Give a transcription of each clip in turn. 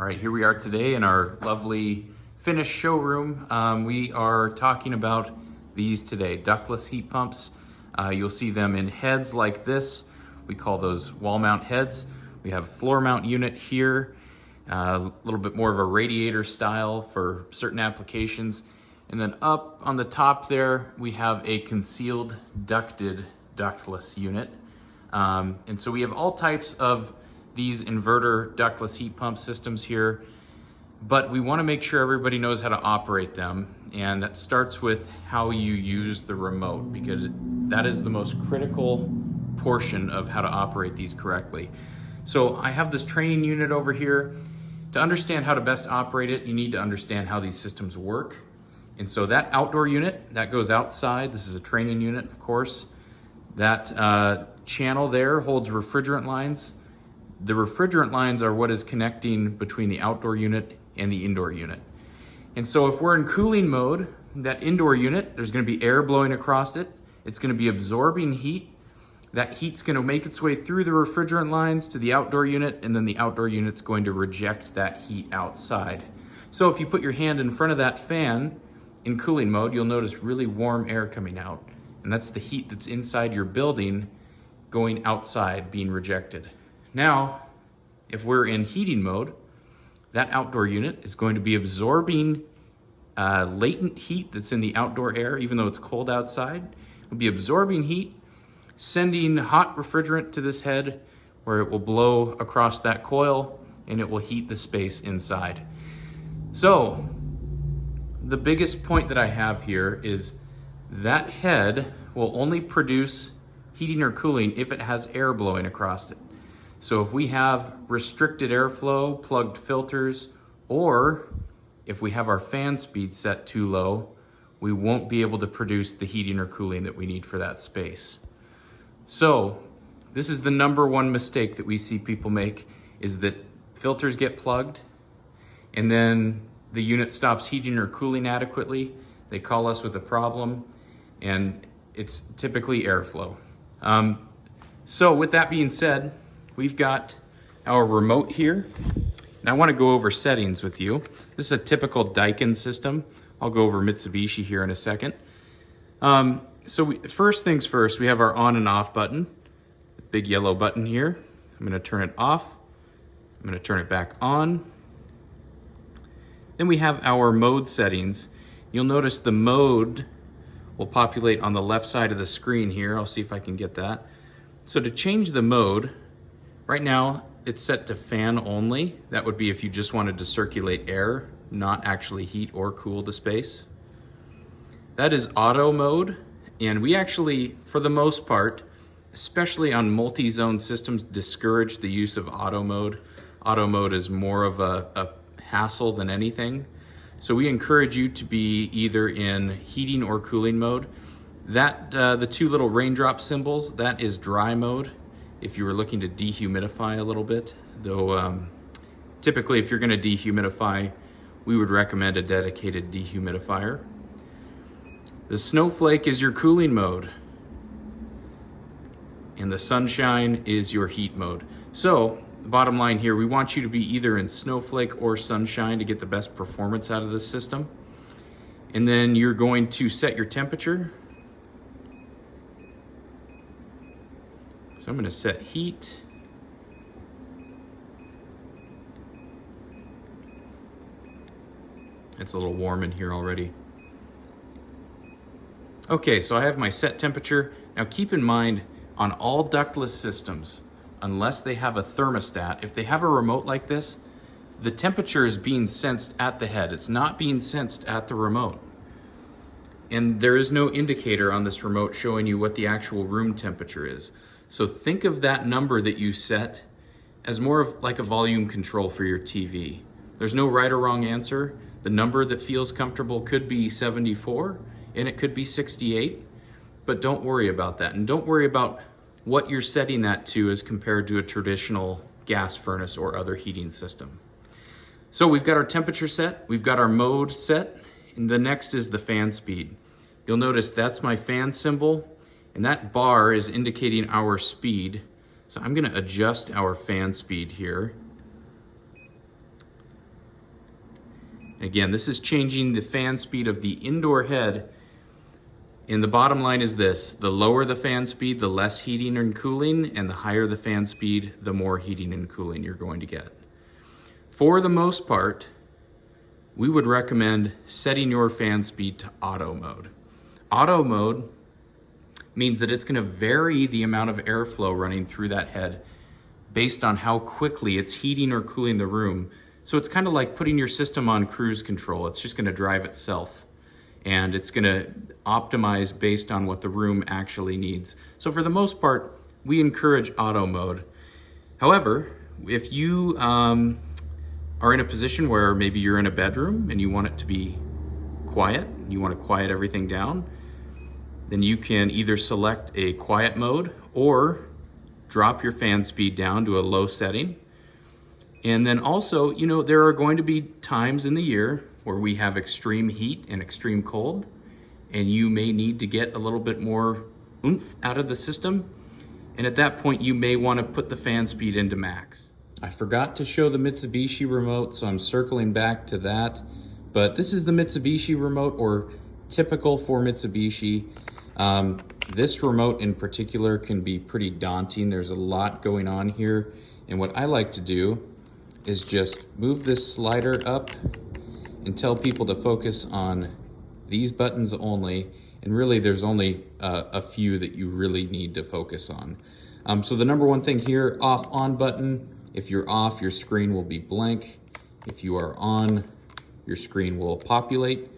right, here we are today in our lovely finished showroom. We are talking about these today, ductless heat pumps. You'll see them in heads like this. We call those wall mount heads. We have a floor mount unit here, a little bit more of a radiator style for certain applications. And then up on the top there, we have a concealed ducted ductless unit. And so we have all types of these inverter ductless heat pump systems here, but we want to make sure everybody knows how to operate them. And that starts with how you use the remote, because that is the most critical portion of how to operate these correctly. So I have this training unit over here. To understand how to best operate it, you need to understand how these systems work. And so that outdoor unit, that goes outside. This is a training unit, of course. That channel there holds refrigerant lines. The refrigerant lines are what is connecting between the outdoor unit and the indoor unit. And so if we're in cooling mode, that indoor unit, there's going to be air blowing across it. It's going to be absorbing heat. That heat's going to make its way through the refrigerant lines to the outdoor unit, and then the outdoor unit's going to reject that heat outside. So if you put your hand in front of that fan in cooling mode, you'll notice really warm air coming out. And that's the heat that's inside your building going outside, being rejected. Now, if we're in heating mode, that outdoor unit is going to be absorbing latent heat that's in the outdoor air, even though it's cold outside. It'll be absorbing heat, sending hot refrigerant to this head where it will blow across that coil and it will heat the space inside. So, the biggest point that I have here is that head will only produce heating or cooling if it has air blowing across it. So if we have restricted airflow, plugged filters, or if we have our fan speed set too low, we won't be able to produce the heating or cooling that we need for that space. So this is the number one mistake that we see people make, is that filters get plugged and then the unit stops heating or cooling adequately. They call us with a problem, and it's typically airflow. So with that being said, we've got our remote here, and I want to go over settings with you. This is a typical Daikin system. I'll go over Mitsubishi here in a second. First things first, we have our on and off button, the big yellow button here. I'm going to turn it off. I'm going to turn it back on. Then we have our mode settings. You'll notice the mode will populate on the left side of the screen here. I'll see if I can get that. So to change the mode, right now it's set to fan only. That would be if you just wanted to circulate air, not actually heat or cool the space. That is auto mode, and we actually, for the most part, especially on multi-zone systems, discourage the use of auto mode. Auto mode is more of a hassle than anything. So we encourage you to be either in heating or cooling mode. That the two little raindrop symbols, that is dry mode if you were looking to dehumidify a little bit. Though typically if you're going to dehumidify, we would recommend a dedicated dehumidifier. The snowflake is your cooling mode, and the sunshine is your heat mode. So the bottom line here, we want you to be either in snowflake or sunshine to get the best performance out of this system. And then you're going to set your temperature. So I'm going to set heat. It's a little warm in here already. Okay, so I have my set temperature. Now keep in mind, on all ductless systems, unless they have a thermostat, if they have a remote like this, the temperature is being sensed at the head. It's not being sensed at the remote. And there is no indicator on this remote showing you what the actual room temperature is. So think of that number that you set as more of like a volume control for your TV. There's no right or wrong answer. The number that feels comfortable could be 74 and it could be 68, but don't worry about that. And don't worry about what you're setting that to as compared to a traditional gas furnace or other heating system. So we've got our temperature set, we've got our mode set, and the next is the fan speed. You'll notice that's my fan symbol, and that bar is indicating our speed. So I'm gonna adjust our fan speed here. Again, this is changing the fan speed of the indoor head. And the bottom line is this: the lower the fan speed, the less heating and cooling, and the higher the fan speed, the more heating and cooling you're going to get. For the most part, we would recommend setting your fan speed to auto mode. Auto mode means that it's going to vary the amount of airflow running through that head based on how quickly it's heating or cooling the room. So it's kind of like putting your system on cruise control. It's just going to drive itself, and it's going to optimize based on what the room actually needs. So for the most part, we encourage auto mode. However, if you are in a position where maybe you're in a bedroom and you want it to be quiet, you want to quiet everything down, then you can either select a quiet mode or drop your fan speed down to a low setting. And then also, you know, there are going to be times in the year where we have extreme heat and extreme cold, and you may need to get a little bit more oomph out of the system. And at that point, you may want to put the fan speed into max. I forgot to show the Mitsubishi remote, so I'm circling back to that. But this is the Mitsubishi remote, or typical for Mitsubishi. This remote in particular can be pretty daunting. There's a lot going on here. And what I like to do is just move this slider up and tell people to focus on these buttons only. And really there's only a few that you really need to focus on. So the number one thing here, off on button. If you're off, your screen will be blank. If you are on, your screen will populate.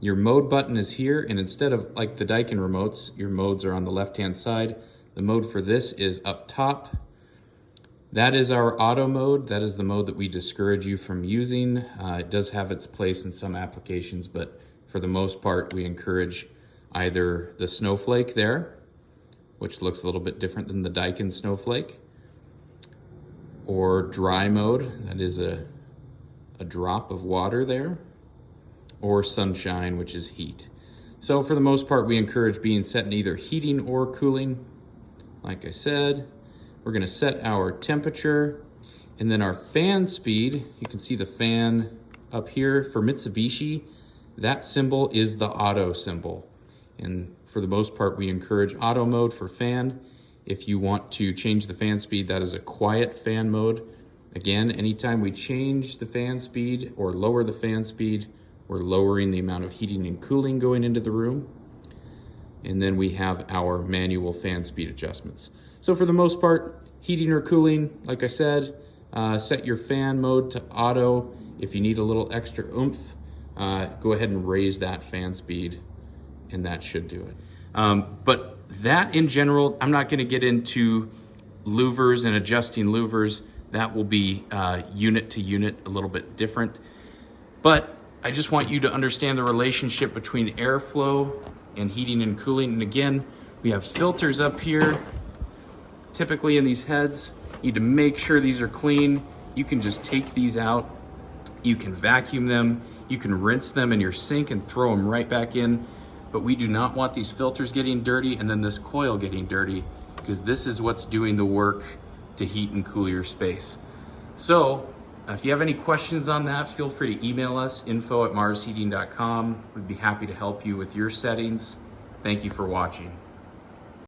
Your mode button is here, and instead of like the Daikin remotes, your modes are on the left-hand side. The mode for this is up top. That is our auto mode. That is the mode that we discourage you from using. It does have its place in some applications, but for the most part, we encourage either the snowflake there, which looks a little bit different than the Daikin snowflake, or dry mode, that is a drop of water there, or sunshine, which is heat. So for the most part, we encourage being set in either heating or cooling. Like I said, we're gonna set our temperature, and then our fan speed. You can see the fan up here. For Mitsubishi, that symbol is the auto symbol. And for the most part, we encourage auto mode for fan. If you want to change the fan speed, that is a quiet fan mode. Again, anytime we change the fan speed or lower the fan speed, we're lowering the amount of heating and cooling going into the room. And then we have our manual fan speed adjustments. So for the most part, heating or cooling, like I said, set your fan mode to auto. If you need a little extra oomph, go ahead and raise that fan speed, and that should do it. But that in general, I'm not gonna get into louvers and adjusting louvers. That will be unit to unit, a little bit different. But I just want you to understand the relationship between airflow and heating and cooling. And again, we have filters up here. Typically in these heads, you need to make sure these are clean. You can just take these out. You can vacuum them. You can rinse them in your sink and throw them right back in. But we do not want these filters getting dirty and then this coil getting dirty, because this is what's doing the work to heat and cool your space. So if you have any questions on that, feel free to email us, info@marsheating.com. We'd be happy to help you with your settings. Thank you for watching.